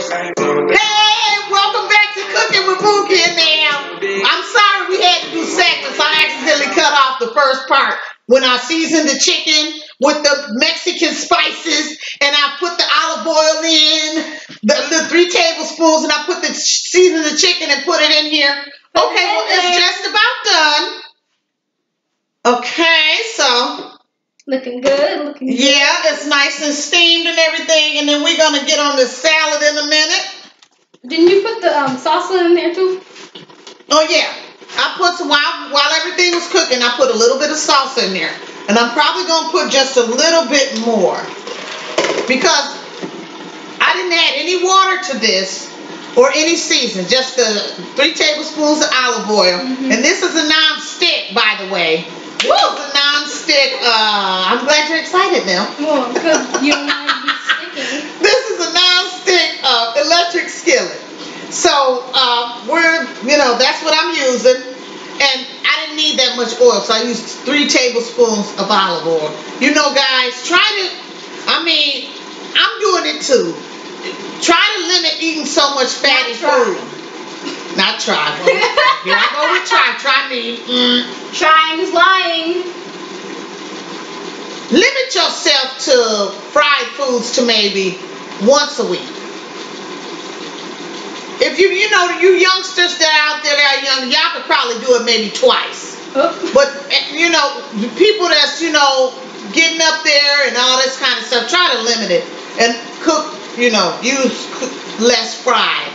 Hey, welcome back to Cooking with Bookie and Nem. I'm sorry we had to do segments. I accidentally cut off the first part when I seasoned the chicken with the Mexican spices and I put the olive oil in, the 3 tablespoons, and I put the seasoned the chicken and put it in here. Okay, well, it's just about done. Okay, so... Looking good, Yeah, it's nice and steamed and everything, and then we're going to get on the salad in a minute. Didn't you put the salsa in there too? Oh, yeah. I put some, while everything was cooking, I put a little bit of salsa in there. And I'm probably going to put just a little bit more. Because I didn't add any water to this or any season. Just the 3 tablespoons of olive oil. Mm-hmm. And this is a non-stick, by the way. This is a non-stick. I'm glad you're excited now. Well, because you don't want to be sticking. This is a non-stick electric skillet. So that's what I'm using. And I didn't need that much oil, so I used 3 tablespoons of olive oil. You know, guys, I'm doing it too. Try to limit eating so much fatty food. Not try. Well, here I go with try. Try me. Trying is lying. Limit yourself to fried foods to maybe once a week. If you youngsters that are out there that are young, y'all could probably do it maybe twice. Oh. But, the people that's, getting up there and all this kind of stuff, try to limit it and cook, use less fried.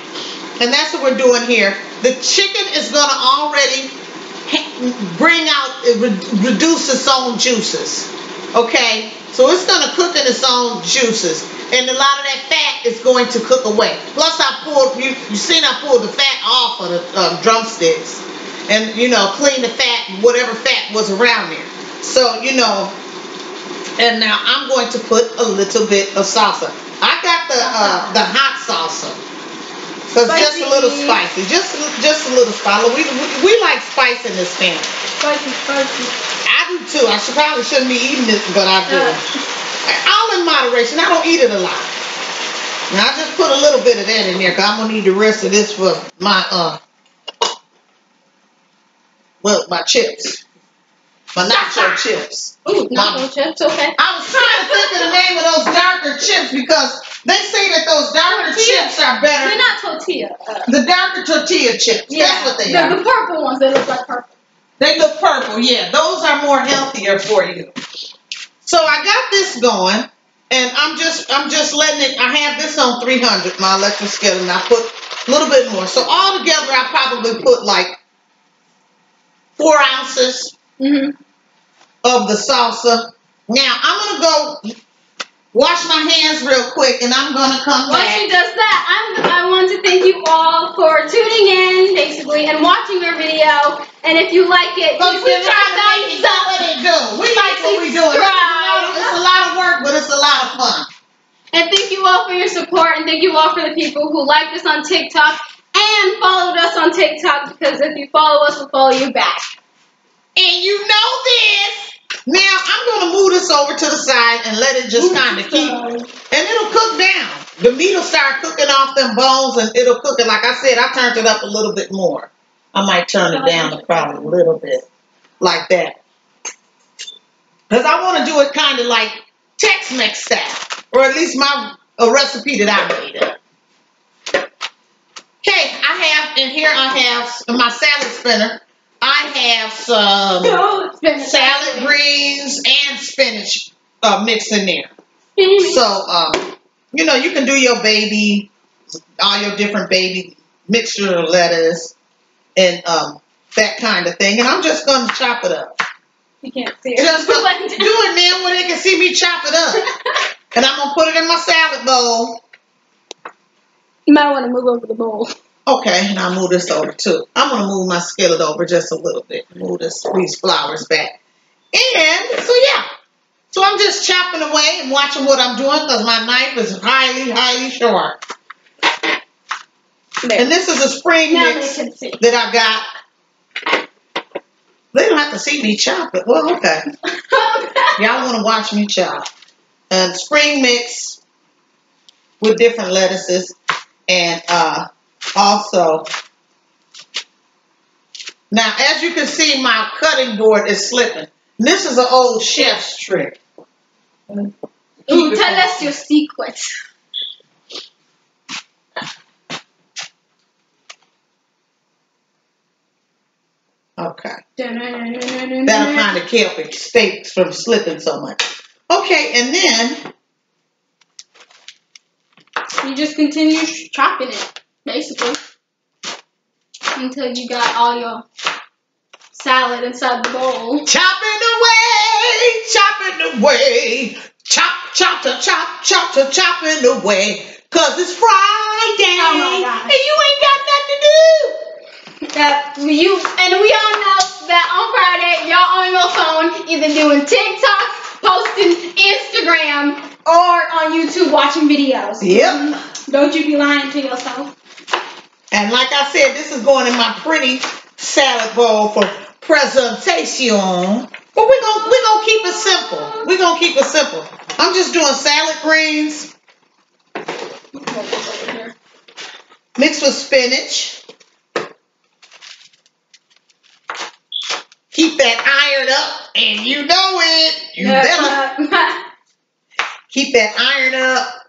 And that's what we're doing here. The chicken is going to already reduce its own juices. Okay? So it's going to cook in its own juices. And a lot of that fat is going to cook away. Plus you've seen I pulled the fat off of the drumsticks. And, clean the fat, whatever fat was around there. So, and now I'm going to put a little bit of salsa. I got the hot salsa. Because just a little spicy. Just a little spicy. We like spice in this family. Spicy. I do too. I probably shouldn't be eating this, but I do. All in moderation. I don't eat it a lot. Now I just put a little bit of that in there because I'm going to need the rest of this for my my chips. My nacho chips. Ooh, nacho chips, okay. I was trying to think of the name of those darker chips because they say that those darker chips are better. They're not tortilla. The darker tortilla chips. Yeah, that's what they are. The purple ones, they look like purple. They look purple, yeah. Those are more healthier for you. So I got this going, and I'm just letting it. I have this on 300, my electric skillet, and I put a little bit more. So all together, I probably put like 4 ounces of the salsa. Now I'm gonna go wash my hands real quick, and I'm gonna come back. While she does that, I want to thank you all for tuning in, basically, and watching our video. And if you like it, we try to make it do what it do. We like what we do. It's a lot of work, but it's a lot of fun. And thank you all for your support, and thank you all for the people who liked us on TikTok and followed us on TikTok, because if you follow us, we'll follow you back. And you know this. Now, I'm going to move this over to the side and let it just kind of keep, and it'll cook down. The meat will start cooking off them bones, and it'll cook it. Like I said, I turned it up a little bit more. I might turn it down to probably a little bit, like that. Because I want to do it kind of like Tex-Mex style, or at least a recipe that I made up. Okay, I have my salad spinner. I have some salad greens and spinach mixed in there. So, you can do your all your different baby mixture of lettuce and that kind of thing. And I'm just going to chop it up. You can't see it. Just do it, man, where they can see me chop it up. And I'm going to put it in my salad bowl. You might want to move over the bowl. Okay, and I'll move this over too. I'm going to move my skillet over just a little bit. Move these flowers back. And so, yeah. So I'm just chopping away and watching what I'm doing because my knife is highly, highly sharp. There. And this is a spring mix that I got. They don't have to see me chop it. Well, okay. Y'all want to watch me chop. And spring mix with different lettuces. And also, now as you can see, my cutting board is slipping. This is an old chef's trick. Ooh, tell us your secrets. Okay. That'll kind of keep it steaks from slipping so much. Okay, and then you just continue chopping it, basically, until you got all your salad inside the bowl. Chopping away, chopping away, 'cause it's Friday, oh my gosh. and you ain't got nothing to do. And we all know that on Friday, y'all on your phone, either doing TikTok, posting Instagram, or on YouTube watching videos. Yep. Don't you be lying to yourself. And like I said, this is going in my pretty salad bowl for presentation. But we're gonna keep it simple. We're gonna keep it simple. I'm just doing salad greens mixed with spinach. Keep that iron up, and you know it. You better keep that iron up.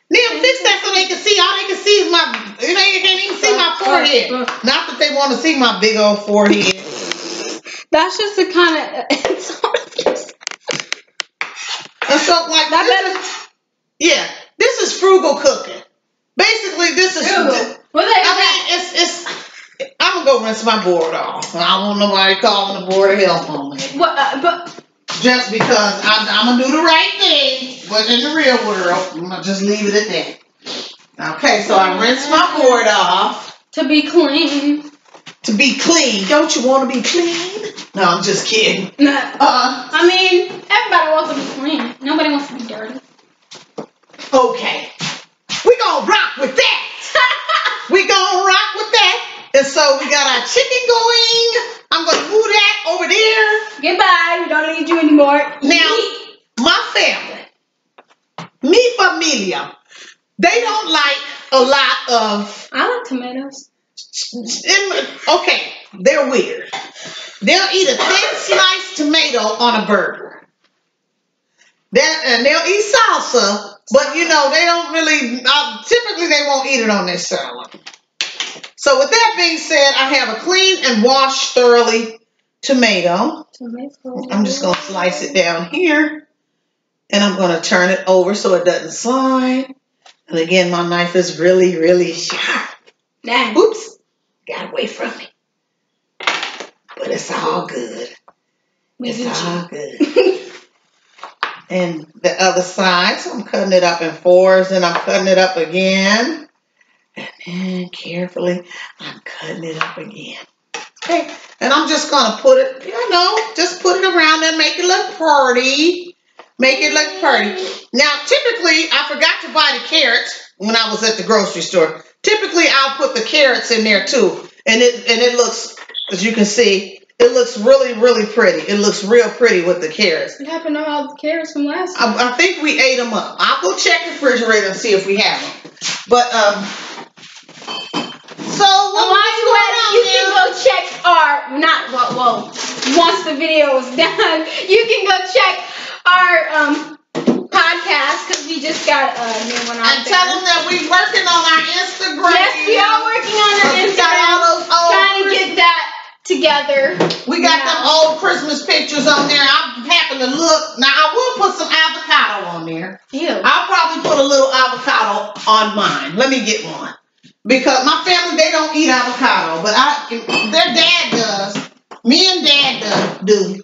Then fix that so they can see. All they can see is my. You can't even see my forehead. Not that they want to see my big old forehead. That's just the kind of. And so, like that. Yeah, this is frugal cooking. Basically, this is. Frugal. It's. I'm gonna go rinse my board off. I don't want nobody calling the board of health on me. But just because I'm gonna do the right thing, but in the real world, I'm gonna just leave it at that. Okay, so I rinsed my board off. To be clean. To be clean. Don't you want to be clean? No, I'm just kidding. I mean, everybody wants to be clean. Nobody wants to be dirty. Okay. We're gonna rock with that. We're gonna rock with that. And so we got our chicken going. I'm going to move that over there. Goodbye. We don't need you anymore. Now, my family, mi familia, they don't like a lot of... I like tomatoes. Okay, they're weird. They'll eat a thin sliced tomato on a burger. And they'll eat salsa, but they don't really... typically, they won't eat it on their salad. So with that being said, I have a clean and washed thoroughly tomato. I'm just going to slice it down here. And I'm going to turn it over so it doesn't slide. And again, my knife is really, really sharp. Dang. Oops. Got away from me. But it's all good. It's all good. And the other side, so I'm cutting it up in fours and I'm cutting it up again. And then carefully, I'm cutting it up again. Okay. And I'm just going to put it, just put it around there, make it look pretty. Make it look pretty. Now, typically, I forgot to buy the carrots when I was at the grocery store. Typically, I'll put the carrots in there too. And it looks, as you can see, it looks really, really pretty. It looks real pretty with the carrots. What happened to all the carrots from last time? I think we ate them up. I'll go check the refrigerator and see if we have them. But, so while you at it, you can go check once the video is done, you can go check our podcast because we just got a new one out. And tell them that we're working on our Instagram. Yes, we are working on our Instagram. Trying to get that together. We got them old Christmas pictures on there. I happen to look. Now, I will put some avocado on there. Ew. I'll probably put a little avocado on mine. Let me get one. Because my family, they don't eat avocado, but their dad does. Me and Dad do.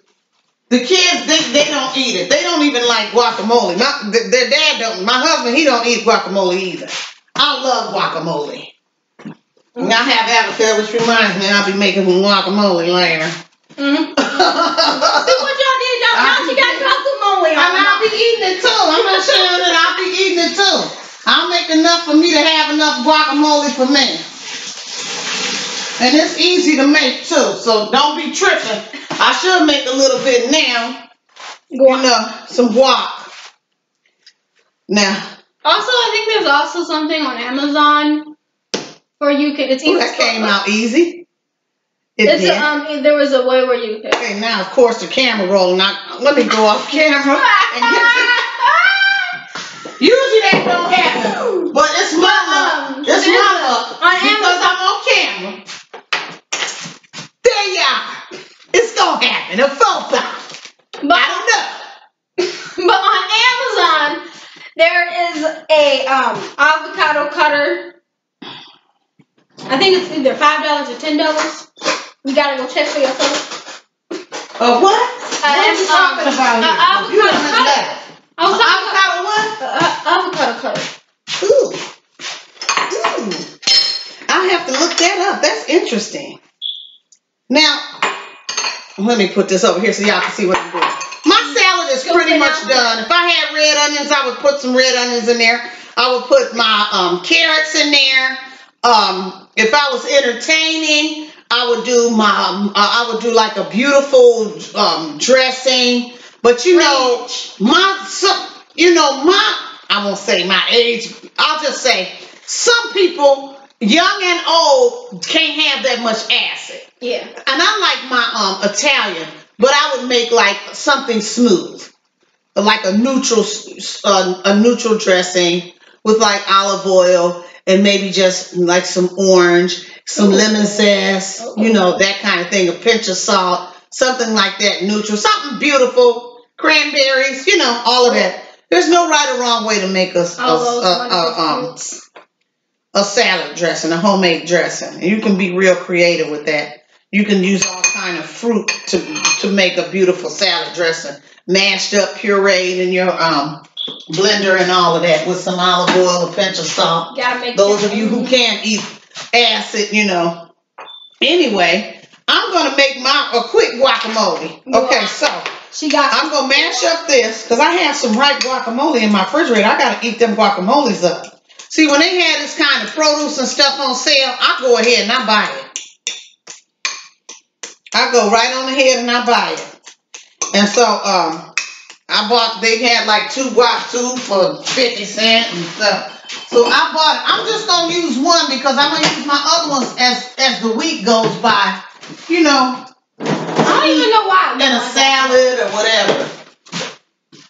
The kids, they don't eat it. They don't even like guacamole. Their dad don't. My husband, he don't eat guacamole either. I love guacamole. And I have avocado, which reminds me, I'll be making guacamole later. See what y'all did? Y'all got guacamole on. And I'll be eating it too. I'm not saying that I'll be eating it too. I'll make enough for me to have enough guacamole for me. And it's easy to make too, so don't be tripping. I should make a little bit now. Some guac. Now, Also, I think there's also something on Amazon where you can. It's Ooh, that came out easy. There was a way where you could. Okay, now of course the camera rolling. Now let me go off camera and get this. Usually that don't happen, but it's my luck. It's my luck because I'm on camera. There you are. It's gonna happen. A faux pas. I don't know. But on Amazon, there is a avocado cutter. I think it's either $5 or $10. You gotta go check for yourself. What? What are you talking about here? Avocado cutter. Avocado what? Avocado cutter. Ooh. I'll have to look that up. That's interesting. Now, let me put this over here so y'all can see what I'm doing. My salad is pretty much done. If I had red onions, I would put some red onions in there. I would put my carrots in there. If I was entertaining, I would do like a beautiful dressing. But you know, I won't say my age. I'll just say some people, young and old, can't have that much acid. Yeah. And I like my Italian, but I would make like something smooth, like a neutral dressing with like olive oil and maybe just like some orange, some lemon zest, you know, that kind of thing, a pinch of salt, something like that, neutral, something beautiful, cranberries, you know, all of that. There's no right or wrong way to make a salad dressing, a homemade dressing. And you can be real creative with that. You can use all kind of fruit to make a beautiful salad dressing, mashed up, pureed in your blender and all of that with some olive oil, a pinch of salt. Those of you who can't eat acid, you know. Anyway, I'm gonna make a quick guacamole. Okay, so I'm gonna mash up this because I have some ripe guacamole in my refrigerator. I gotta eat them guacamoles up. See, when they had this kind of produce and stuff on sale, I go ahead and I buy it. I go right on ahead and I buy it. And so they had like 2 guac tubes for 50 cents and stuff. So I bought it. I'm just gonna use one because I'm gonna use my other ones as the week goes by. You know. I don't even know why. In a salad or whatever.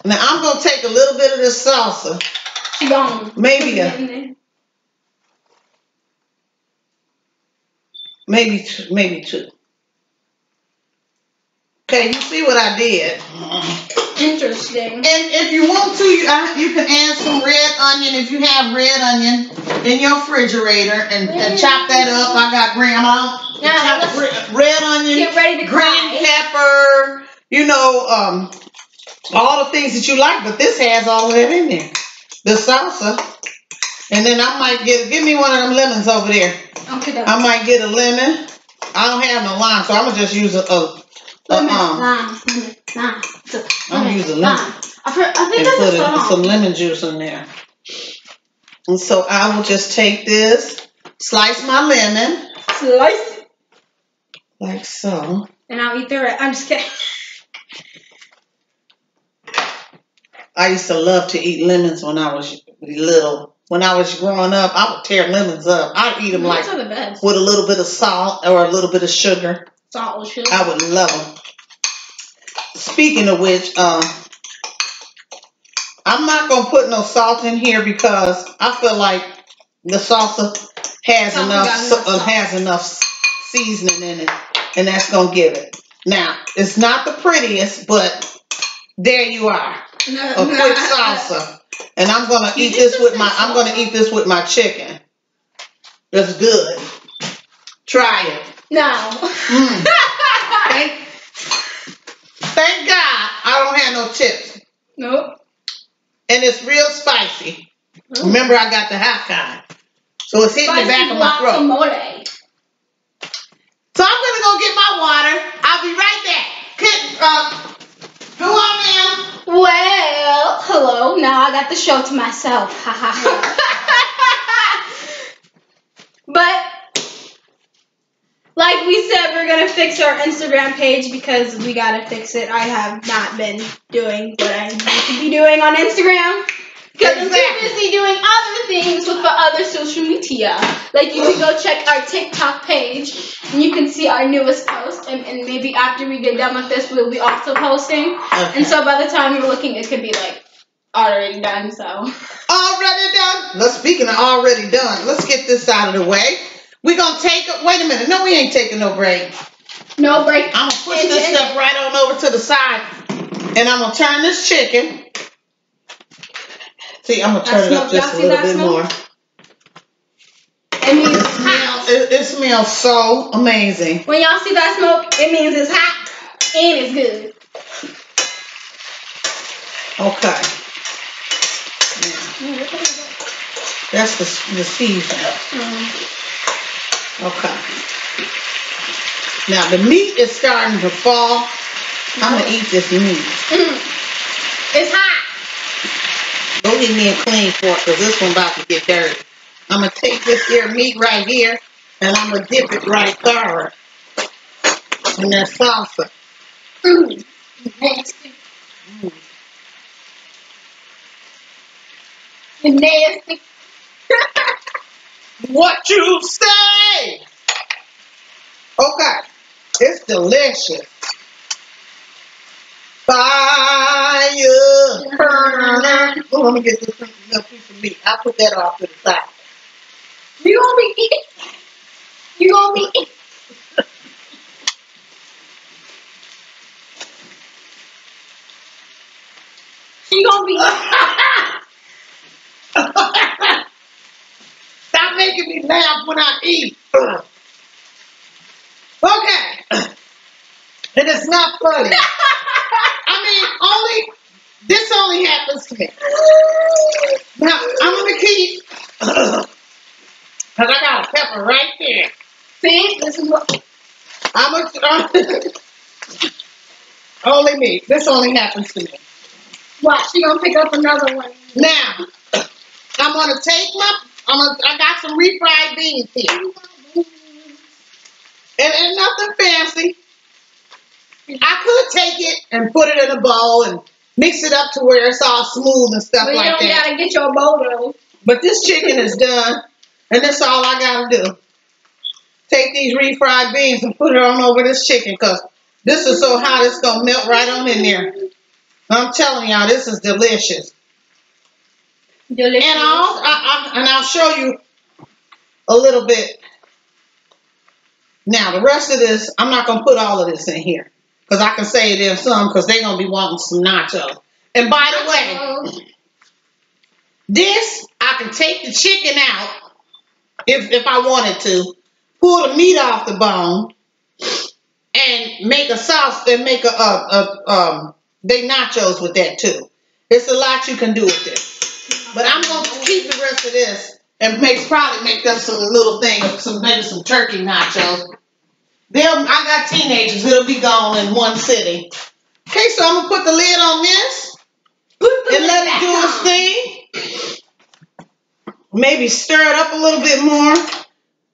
Now I'm gonna take a little bit of this salsa. Maybe two. Okay, you see what I did. Interesting. And if you want to, you can add some red onion if you have red onion in your refrigerator and chop that up. I got grandma. Red onion, get ready to green pepper, you know, all the things that you like, but this has all of that in there. The salsa. And then I might give me one of them lemons over there. Okay. I might get a lemon. I don't have no lime, so I'm gonna just use I'm gonna use a lemon. I think and put some lemon juice in there. And so I will just take this, slice my lemon. Slice it. Like so. And I'll eat the rest. I'm just kidding. I used to love to eat lemons when I was little. When I was growing up, I would tear lemons up. I'd eat them like with a little bit of salt or a little bit of sugar. Salt with sugar. I would love them. Speaking of which, I'm not going to put no salt in here because I feel like the salsa has enough seasoning in it, and that's going to give it. Now, it's not the prettiest, but there you are. A quick salsa. And I'm gonna eat this with my chicken. It's good. Try it. No. Thank God I don't have no chips. Nope. And it's real spicy. Remember, I got the hot kind. So it's hitting the back of my throat. Guacamole. So I'm gonna go get my water. I'll be right back. Who on now? Well, hello. Now I got the show to myself. Ha ha ha. But like we said, we're gonna fix our Instagram page because we gotta fix it. I have not been doing what I need to be doing on Instagram. Because I'm too busy doing other things with the other social media. Like you can go check our TikTok page and you can see our newest post. And maybe after we get done with this, we'll be also posting. Okay. And so by the time you're looking, it could be like already done. So already done. Let's speaking of already done. Let's get this out of the way. We're gonna take a wait a minute. No, we ain't taking no break. No break. I'm gonna push this stuff right on over to the side, and I'm gonna turn this chicken. See, I'm gonna turn it up just a little bit more. It smells so amazing. When y'all see that smoke, it means it's hot and it's good. Okay. Yeah. That's the seasoning. Okay. Now the meat is starting to fall. I'm gonna eat this meat. It's hot. Go get me a clean fork because this one about to get dirty. I'm going to take this here meat right here and I'm going to dip it right there in that salsa. Nasty. Nasty. What you say? Okay. It's delicious. Fire. Oh, let me get this little piece of meat. I'll put that off to the side. You gonna be eating? You gonna be eating? She gonna be eating? Stop making me laugh when I eat. Okay. And it's not funny. I mean, this only happens to me. Now, I'm going to keep, because I got a pepper right there. See, this is what, only me. This only happens to me. Watch, she going to pick up another one. Now, I'm going to take I got some refried beans here. And nothing fancy. I could take it and put it in a bowl and mix it up to where it's all smooth and stuff like that. But you don't gotta get your bowl though. But this chicken is done, and that's all I gotta do. Take these refried beans and put it on over this chicken, because this is so hot it's gonna melt right on in there. I'm telling y'all, this is delicious. Delicious. And I'll show you a little bit. Now the rest of this, I'm not gonna put all of this in here. Because I can save them some because they're going to be wanting some nachos. And by the way, this, I can take the chicken out if I wanted to, pull the meat off the bone, and make a sauce and make they nachos with that too. It's a lot you can do with this. But I'm going to keep the rest of this and probably make them some little thing, maybe some turkey nachos. I got teenagers. It'll be gone in one sitting. Okay, so I'm going to put the lid on this and let it do its thing. Maybe stir it up a little bit more.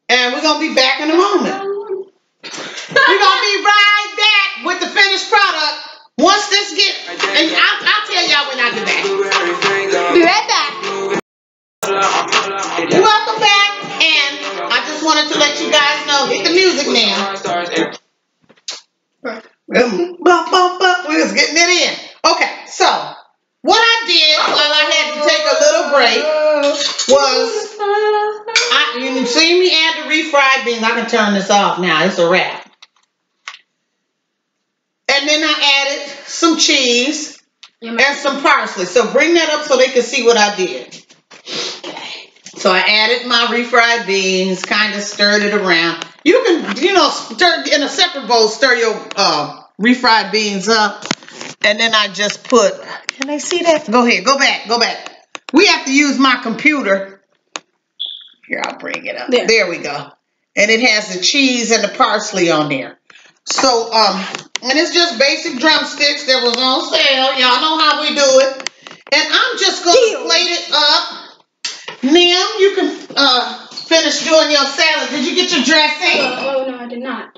And we're going to be back in a moment. We're going to be right back with the finished product. Once this gets... And I'll tell y'all when I get back. Be right back. Welcome back. And I just wanted to let you guys know, hit the music now. We was getting it in. Okay, so what I did while I had to take a little break was, you see me add the refried beans. I can turn this off now. It's a wrap. And then I added some cheese and some parsley. So bring that up so they can see what I did. So I added my refried beans, kind of stirred it around. You can, stir in a separate bowl, stir your refried beans up. And then I just put, can they see that? Go ahead, go back. We have to use my computer. Here, I'll bring it up. There we go. And it has the cheese and the parsley on there. So, and it's just basic drumsticks that was on sale. Y'all know how we do it. And I'm just going to plate it up. Nem, you can finish doing your salad. Did you get your dressing? Oh, no, I did not.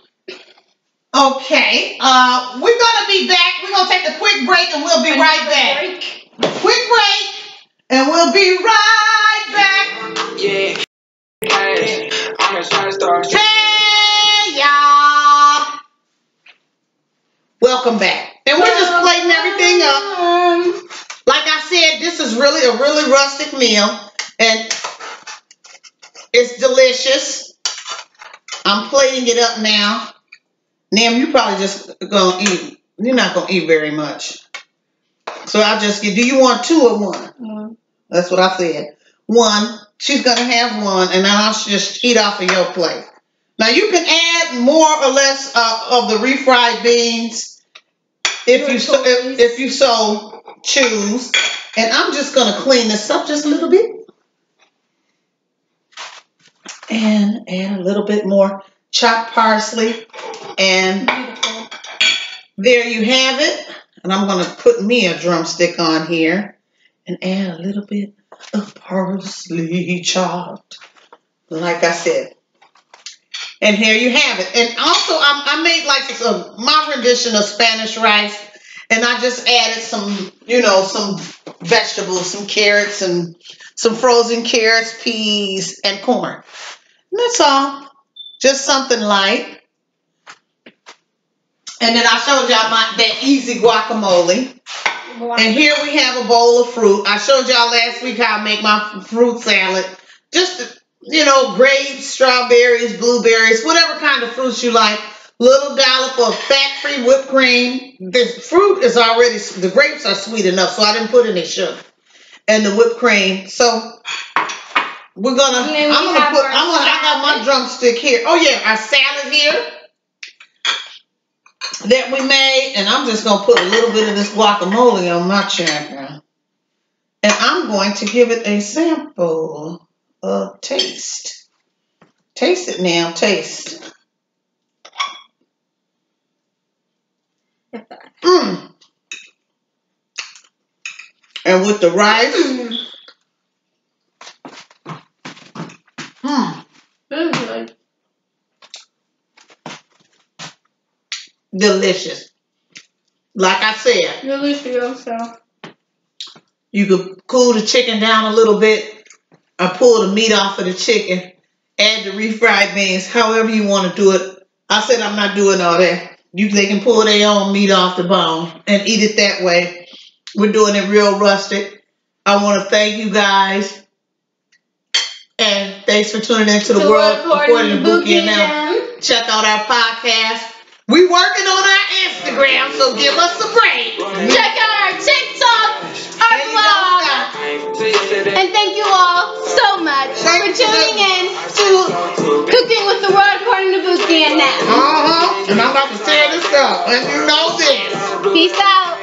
Okay. We're going to be back. We're going to take a quick break and we'll be right back. Quick break. And we'll be right back. Yeah. I'm a star. Hey, y'all. Welcome back. And we're just plating everything up. Like I said, this is really a really rustic meal. And it's delicious. I'm plating it up now. Nem, you probably just gonna eat. You're not gonna eat very much. So I'll just get, do you want 2 or 1? One. That's what I said. 1. She's gonna have 1, and then I'll just eat off of your plate. Now you can add more or less of the refried beans if you so choose. And I'm just gonna clean this up just a little bit. And add a little bit more chopped parsley. And there you have it. And I'm going to put me a drumstick on here. And add a little bit of parsley chopped. Like I said. And here you have it. And also I made like my rendition of Spanish rice. And I just added some, some vegetables, some carrots and some frozen carrots, peas, and corn. And that's all. Just something light. And then I showed y'all that easy guacamole. And here we have a bowl of fruit. I showed y'all last week how I make my fruit salad. Just, grapes, strawberries, blueberries, whatever kind of fruits you like. Little dollop of fat-free whipped cream. This fruit is already, the grapes are sweet enough, so I didn't put any sugar. And the whipped cream. So we're gonna, I got my drumstick here. Oh yeah, our salad here that we made. And I'm just gonna put a little bit of this guacamole on my champion. And I'm going to give it a sample of taste. Taste it now, taste. And with the rice. Delicious. Like I said. Delicious. You could cool the chicken down a little bit. Or pull the meat off of the chicken. Add the refried beans. However you want to do it. I said I'm not doing all that. They can pull their own meat off the bone and eat it that way. We're doing it real rustic. I want to thank you guys. And thanks for tuning in to the World According to Bookie and Nem. Check out our podcast. We working on our Instagram, so give us a break. Check out our TikTok, our blog. And thank you all so much for tuning in to Cooking with the World According to Bookie and Nem. And I'm about to tear this up. And you know this. Peace out.